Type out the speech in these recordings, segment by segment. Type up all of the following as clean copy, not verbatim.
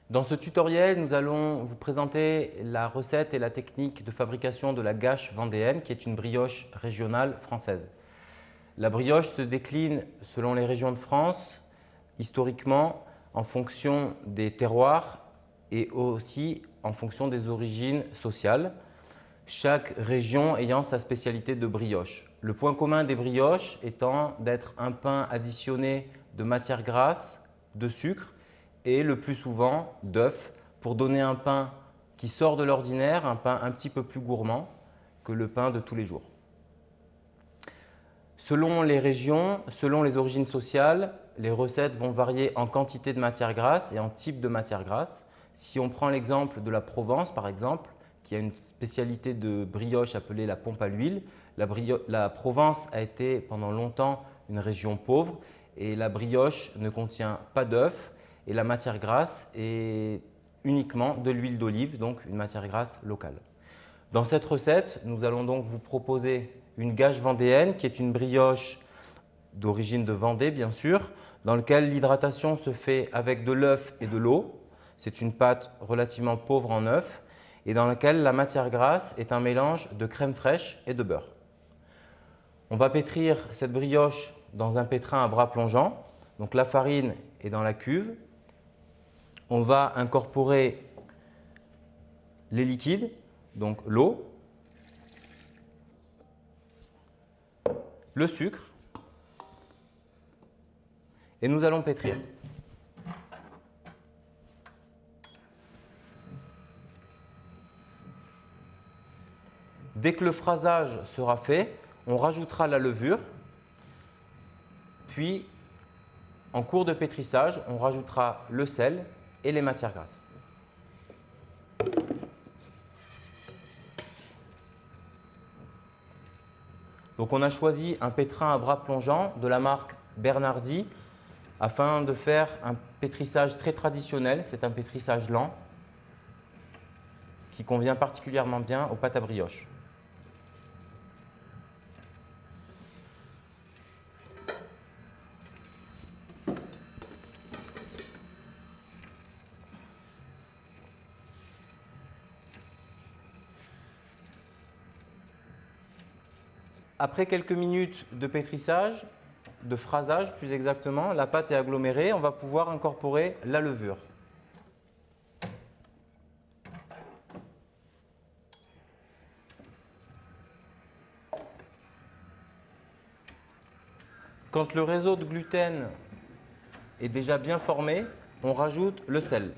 Dans ce tutoriel, nous allons vous présenter la recette et la technique de fabrication de la gâche vendéenne, qui est une brioche régionale française. La brioche se décline selon les régions de France, historiquement en fonction des terroirs et aussi en fonction des origines sociales, chaque région ayant sa spécialité de brioche. Le point commun des brioches étant d'être un pain additionné de matière grasse, de sucre et le plus souvent d'œufs pour donner un pain qui sort de l'ordinaire, un pain un petit peu plus gourmand que le pain de tous les jours. Selon les régions, selon les origines sociales, les recettes vont varier en quantité de matière grasse et en type de matière grasse. Si on prend l'exemple de la Provence, par exemple, qui a une spécialité de brioche appelée la pompe à l'huile, la Provence a été pendant longtemps une région pauvre et la brioche ne contient pas d'œufs et la matière grasse est uniquement de l'huile d'olive, donc une matière grasse locale. Dans cette recette, nous allons donc vous proposer une gâche vendéenne qui est une brioche d'origine de Vendée bien sûr, dans laquelle l'hydratation se fait avec de l'œuf et de l'eau. C'est une pâte relativement pauvre en œufs et dans laquelle la matière grasse est un mélange de crème fraîche et de beurre. On va pétrir cette brioche dans un pétrin à bras plongeant. Donc la farine est dans la cuve. On va incorporer les liquides, donc l'eau, le sucre et nous allons pétrir. Dès que le phrasage sera fait, on rajoutera la levure, puis en cours de pétrissage, on rajoutera le sel et les matières grasses. Donc on a choisi un pétrin à bras plongeant de la marque Bernardi afin de faire un pétrissage très traditionnel. C'est un pétrissage lent qui convient particulièrement bien aux pâtes à brioche. Après quelques minutes de pétrissage, de phrasage plus exactement, la pâte est agglomérée, on va pouvoir incorporer la levure. Quand le réseau de gluten est déjà bien formé, on rajoute le sel.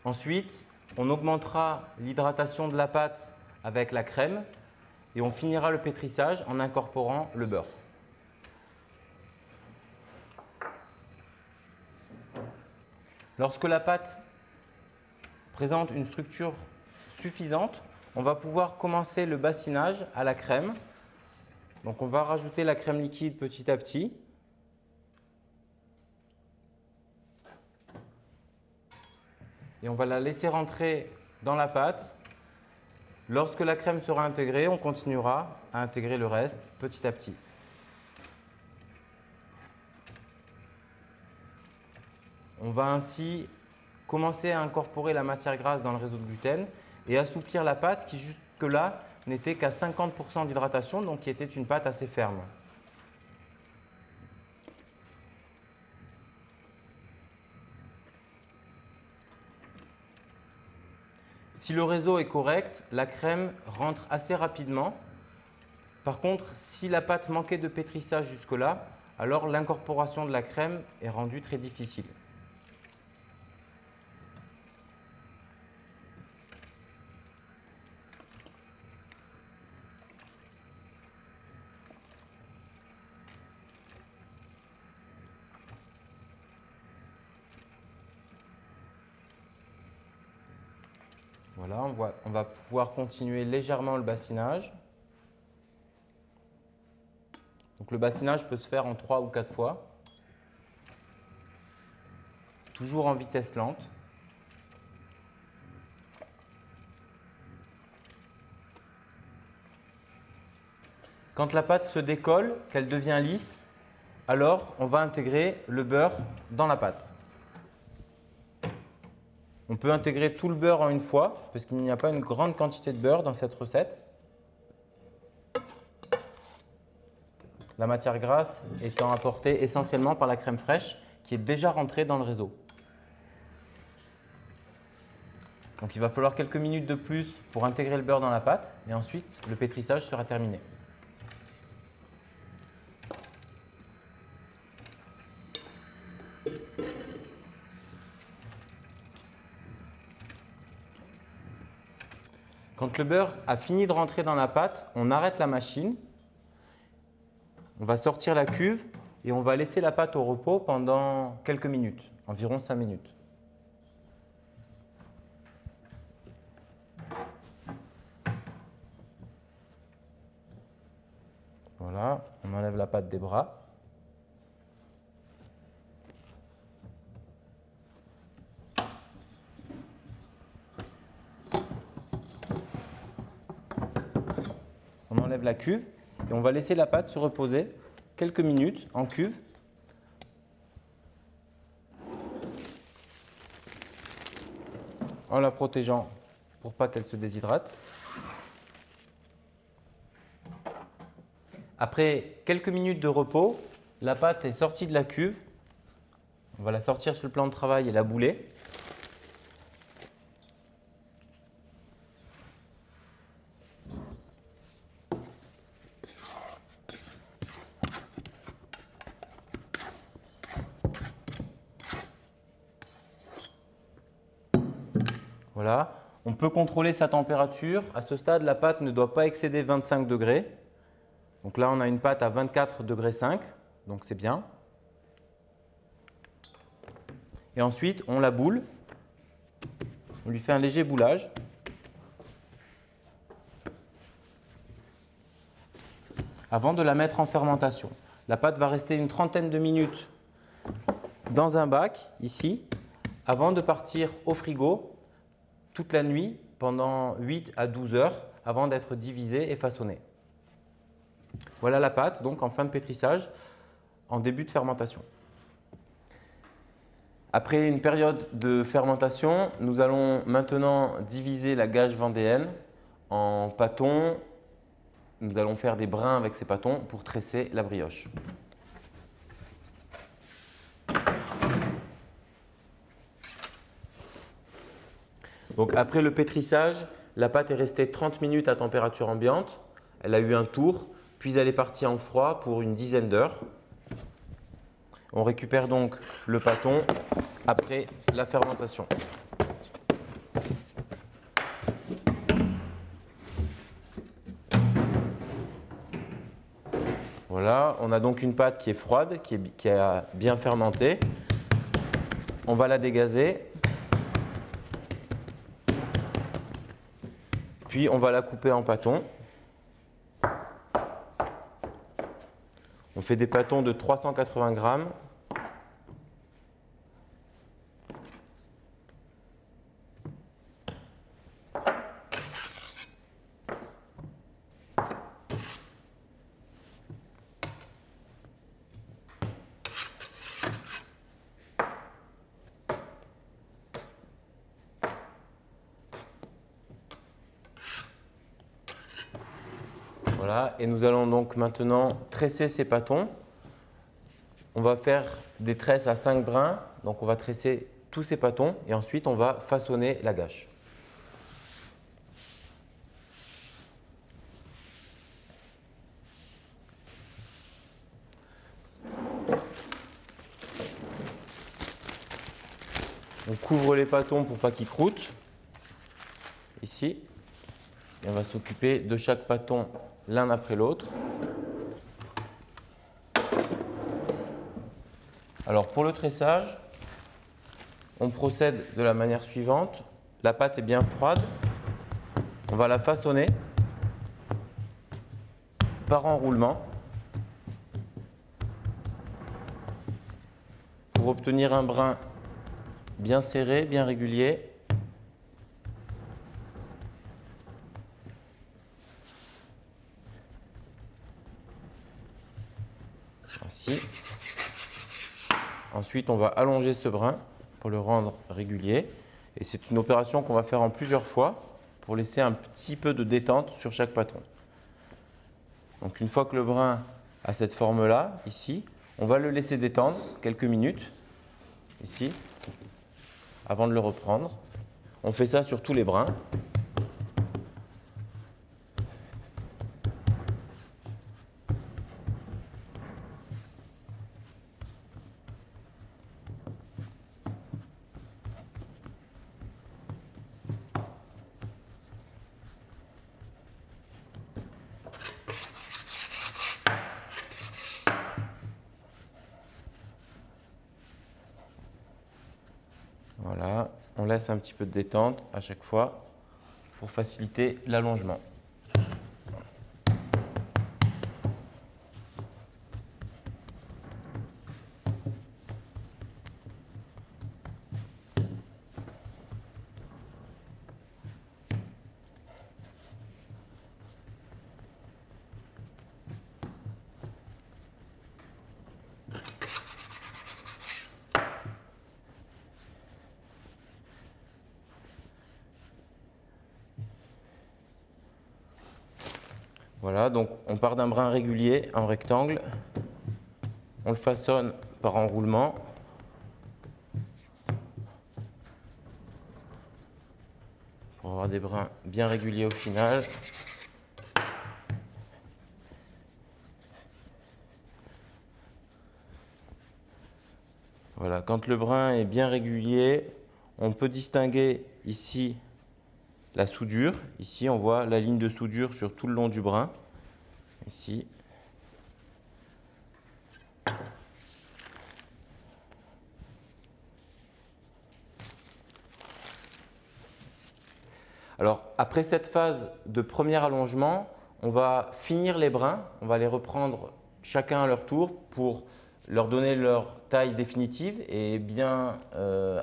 Ensuite, on augmentera l'hydratation de la pâte avec la crème et on finira le pétrissage en incorporant le beurre. Lorsque la pâte présente une structure suffisante, on va pouvoir commencer le bassinage à la crème. Donc on va rajouter la crème liquide petit à petit. Et on va la laisser rentrer dans la pâte. Lorsque la crème sera intégrée, on continuera à intégrer le reste petit à petit. On va ainsi commencer à incorporer la matière grasse dans le réseau de gluten et assouplir la pâte qui jusque-là n'était qu'à 50% d'hydratation, donc qui était une pâte assez ferme. Si le réseau est correct, la crème rentre assez rapidement. Par contre, si la pâte manquait de pétrissage jusque-là, alors l'incorporation de la crème est rendue très difficile. Voilà, on va pouvoir continuer légèrement le bassinage. Donc le bassinage peut se faire en 3 ou 4 fois, toujours en vitesse lente. Quand la pâte se décolle, qu'elle devient lisse, alors on va intégrer le beurre dans la pâte. On peut intégrer tout le beurre en une fois, parce qu'il n'y a pas une grande quantité de beurre dans cette recette. La matière grasse étant apportée essentiellement par la crème fraîche qui est déjà rentrée dans le réseau. Donc il va falloir quelques minutes de plus pour intégrer le beurre dans la pâte et ensuite le pétrissage sera terminé. Quand le beurre a fini de rentrer dans la pâte, on arrête la machine, on va sortir la cuve et on va laisser la pâte au repos pendant quelques minutes, environ 5 minutes. Voilà, on enlève la pâte des bras. On enlève la cuve et on va laisser la pâte se reposer quelques minutes en cuve. En la protégeant pour pas qu'elle se déshydrate. Après quelques minutes de repos, la pâte est sortie de la cuve. On va la sortir sur le plan de travail et la bouler. Voilà. On peut contrôler sa température. À ce stade, la pâte ne doit pas excéder 25 degrés. Donc là, on a une pâte à 24,5 degrés, donc c'est bien. Et ensuite, on la boule. On lui fait un léger boulage. Avant de la mettre en fermentation. La pâte va rester une trentaine de minutes dans un bac, ici, avant de partir au frigo toute la nuit pendant 8 à 12 heures avant d'être divisée et façonnée. Voilà la pâte, donc en fin de pétrissage, en début de fermentation. Après une période de fermentation, nous allons maintenant diviser la gâche vendéenne en pâtons. Nous allons faire des brins avec ces pâtons pour tresser la brioche. Donc après le pétrissage, la pâte est restée 30 minutes à température ambiante. Elle a eu un tour, puis elle est partie en froid pour une dizaine d'heures. On récupère donc le pâton après la fermentation. Voilà, on a donc une pâte qui est froide, qui a bien fermenté. On va la dégazer. Puis on va la couper en pâtons. On fait des pâtons de 380 grammes. Voilà, et nous allons donc maintenant tresser ces pâtons. On va faire des tresses à 5 brins, donc on va tresser tous ces pâtons et ensuite on va façonner la gâche. On couvre les pâtons pour pas qu'ils croûtent, ici. Et on va s'occuper de chaque pâton l'un après l'autre. Alors pour le tressage, on procède de la manière suivante. La pâte est bien froide. On va la façonner par enroulement pour obtenir un brin bien serré, bien régulier. Ainsi. Ensuite, on va allonger ce brin pour le rendre régulier. Et c'est une opération qu'on va faire en plusieurs fois pour laisser un petit peu de détente sur chaque patron. Donc une fois que le brin a cette forme-là, ici, on va le laisser détendre quelques minutes, ici, avant de le reprendre. On fait ça sur tous les brins. Voilà, on laisse un petit peu de détente à chaque fois pour faciliter l'allongement. Voilà, donc on part d'un brin régulier en rectangle, on le façonne par enroulement. Pour avoir des brins bien réguliers au final. Voilà, quand le brin est bien régulier, on peut distinguer ici la soudure. Ici, on voit la ligne de soudure sur tout le long du brin. Ici. Alors, après cette phase de premier allongement, on va finir les brins. On va les reprendre chacun à leur tour pour leur donner leur taille définitive et bien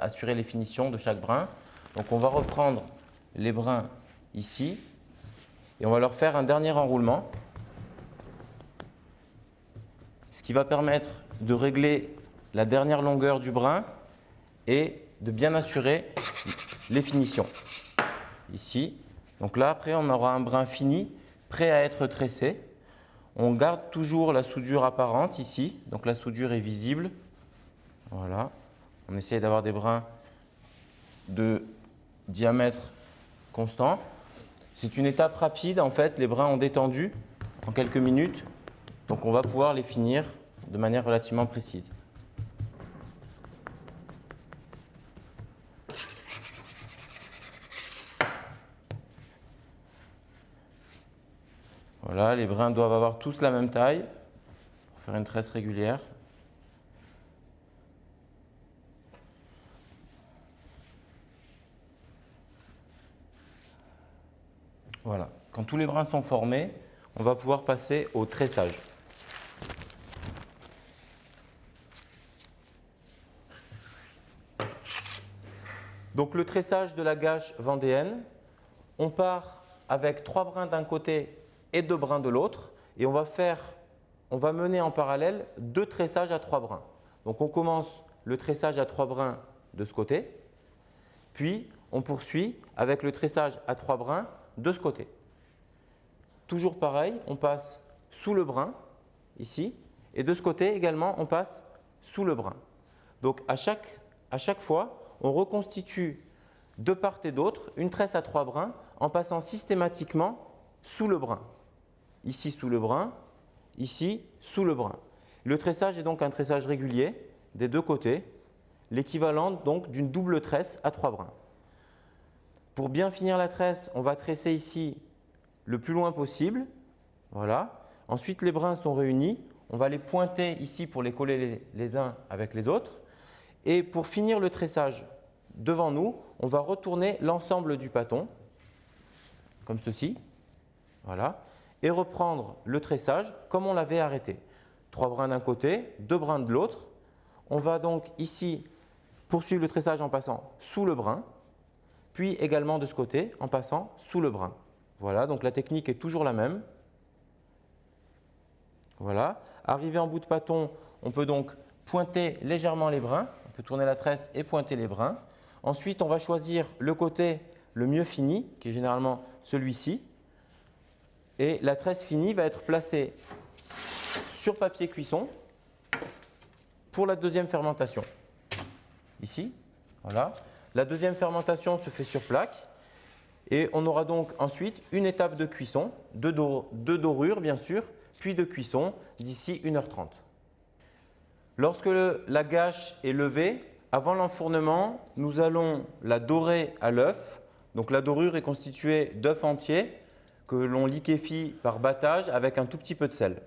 assurer les finitions de chaque brin. Donc, on va reprendre les brins ici et on va leur faire un dernier enroulement, ce qui va permettre de régler la dernière longueur du brin et de bien assurer les finitions. Ici, donc là après on aura un brin fini, prêt à être tressé. On garde toujours la soudure apparente ici, donc la soudure est visible. Voilà, on essaye d'avoir des brins de diamètre constant. C'est une étape rapide, en fait, les brins ont détendu en quelques minutes, donc on va pouvoir les finir de manière relativement précise. Voilà, les brins doivent avoir tous la même taille pour faire une tresse régulière. Voilà, quand tous les brins sont formés, on va pouvoir passer au tressage. Donc le tressage de la gâche vendéenne, on part avec 3 brins d'un côté et 2 brins de l'autre et on va mener en parallèle 2 tressages à 3 brins. Donc on commence le tressage à 3 brins de ce côté, puis on poursuit avec le tressage à 3 brins de ce côté. Toujours pareil, on passe sous le brin, ici, et de ce côté également, on passe sous le brin. Donc à chaque fois, on reconstitue de part et d'autre une tresse à 3 brins en passant systématiquement sous le brin. Ici sous le brin, ici sous le brin. Le tressage est donc un tressage régulier des deux côtés, l'équivalent donc d'une double tresse à 3 brins. Pour bien finir la tresse, on va tresser ici le plus loin possible. Voilà. Ensuite, les brins sont réunis. On va les pointer ici pour les coller les uns avec les autres. Et pour finir le tressage devant nous, on va retourner l'ensemble du pâton, comme ceci. Voilà. Et reprendre le tressage comme on l'avait arrêté. 3 brins d'un côté, 2 brins de l'autre. On va donc ici poursuivre le tressage en passant sous le brin, puis également de ce côté en passant sous le brin. Voilà, donc la technique est toujours la même. Voilà. Arrivé en bout de pâton, on peut donc pointer légèrement les brins. On peut tourner la tresse et pointer les brins. Ensuite, on va choisir le côté le mieux fini, qui est généralement celui-ci. Et la tresse finie va être placée sur papier cuisson pour la deuxième fermentation. Ici, voilà. La deuxième fermentation se fait sur plaque. Et on aura donc ensuite une étape de cuisson, de dorure bien sûr, puis de cuisson d'ici 1h30. Lorsque la gâche est levée, avant l'enfournement, nous allons la dorer à l'œuf. Donc la dorure est constituée d'œufs entiers que l'on liquéfie par battage avec un tout petit peu de sel.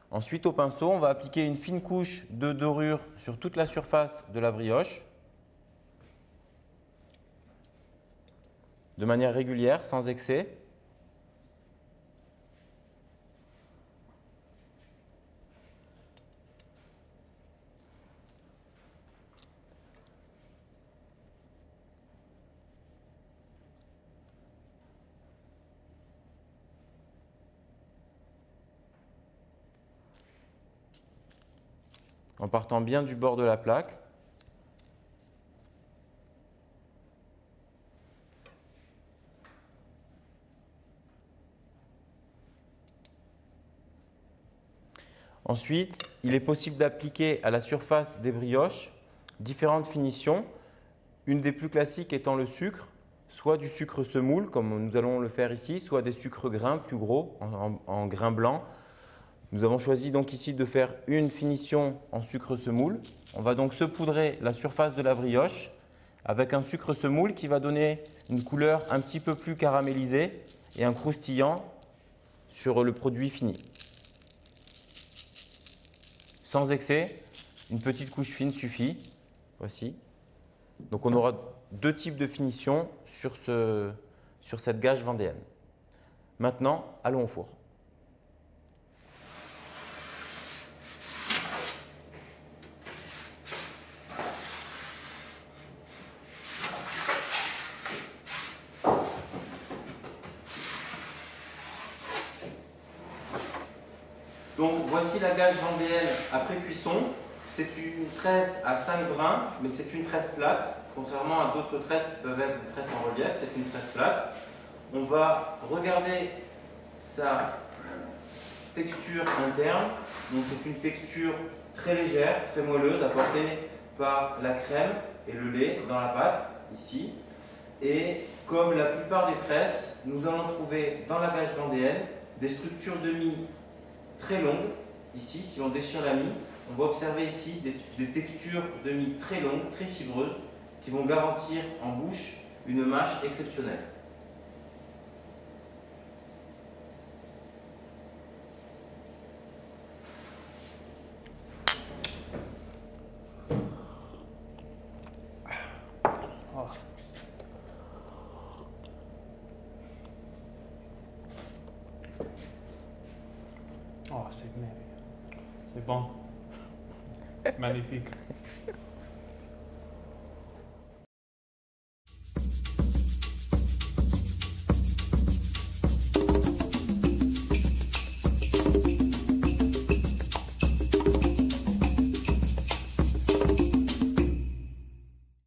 Ensuite, au pinceau, on va appliquer une fine couche de dorure sur toute la surface de la brioche, de manière régulière, sans excès. En partant bien du bord de la plaque. Ensuite, il est possible d'appliquer à la surface des brioches différentes finitions. Une des plus classiques étant le sucre, soit du sucre semoule, comme nous allons le faire ici, soit des sucres grains plus gros, en grains blancs. Nous avons choisi donc ici de faire une finition en sucre semoule. On va donc saupoudrer la surface de la brioche avec un sucre semoule qui va donner une couleur un petit peu plus caramélisée et un croustillant sur le produit fini. Sans excès, une petite couche fine suffit. Voici. Donc on aura deux types de finition sur cette gâche vendéenne. Maintenant, allons au four. Donc voici la gâche vendéenne après cuisson. C'est une tresse à 5 brins, mais c'est une tresse plate. Contrairement à d'autres tresses qui peuvent être des tresses en relief, c'est une tresse plate. On va regarder sa texture interne. Donc c'est une texture très légère, très moelleuse, apportée par la crème et le lait dans la pâte, ici. Et comme la plupart des tresses, nous allons trouver dans la gâche vendéenne des structures de mie très longues. Ici, si on déchire la mie, on va observer ici des textures de mie très longues, très fibreuses, qui vont garantir en bouche une mâche exceptionnelle. Oh, c'est bon. Magnifique.